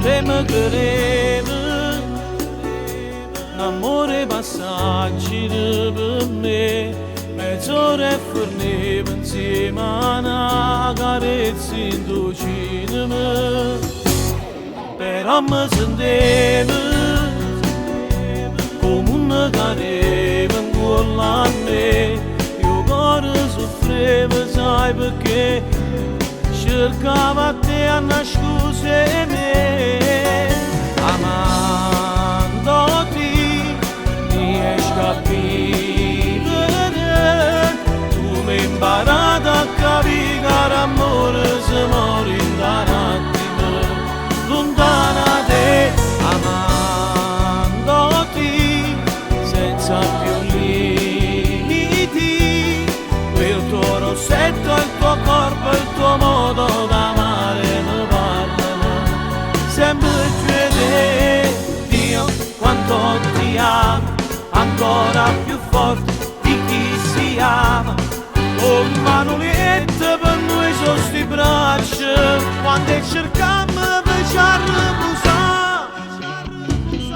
Prima credeva l'amore passaggi per me, mezz'ora e forneva insieme a una carezza indocina. Però mi senteva come una careva in cuore a me. Io cuore soffriva, sai perché cercava te a nascondere me. Amandoti riesco a vivere, tu mi hai imparato a capire che l'amore si muore in un attimo. Lontana te, amandoti senza più limiti, quel tuo rossetto, il tuo corpo, il tuo modo d'amare mi parlano sempre più te. Dio quanto ti amo, ancora più forte di chi si ama. Oh Manueletta, per noi sono sti braccia, quando cercammo ci ha riposare.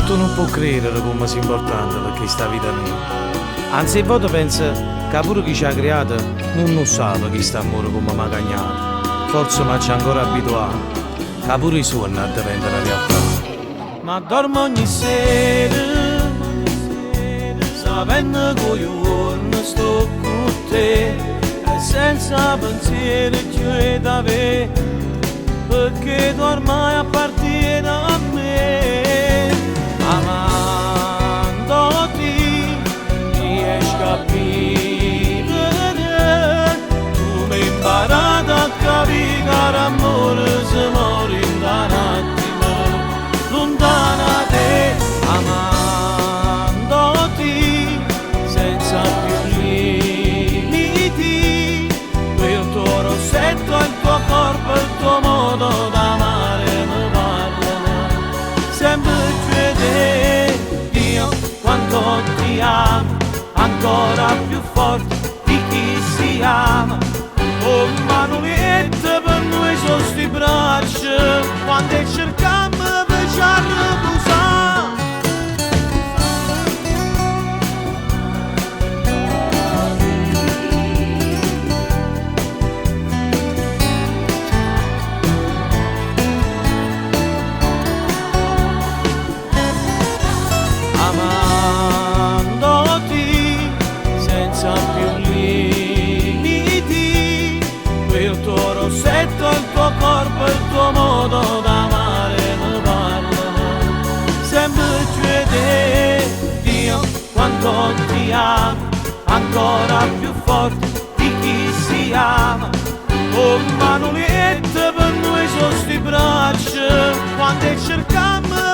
Tu non puoi credere come sia importante per questa vita mia. Anzi, a volte penso che pure chi ci ha creato non sa chi sta amore come mi ha cagnato. Forse mi ci ha ancora abituato, che pure i suoni diventano realtà. Ma dormo ogni sera, sapendo che giorno sto con te, e senza pensiero più da te, perché tu ormai appartieni a me. Amandoti riesco a vivere, tu mi hai imparato a capire che l'amore si muore in un attimo. Lontana te, amandoti senza più limiti, quel tuo rossetto, il tuo corpo, il tuo modo d'amare mi parlano sempre più te. Dio quanto ti amo, ancora più forte di chi si ama. Oh Manueletta, per noi sono sti braccia, quando cercammo ci ha riposare. Amandoti senza più limiti, quel tuo rossetto, il tuo corpo, il tuo modo d'amare mi parlano sempre più te. Dio quanto ti amo, ancora più forte di chi si ama. Oh Manueletta, per noi sono sti braccia, quando cercammo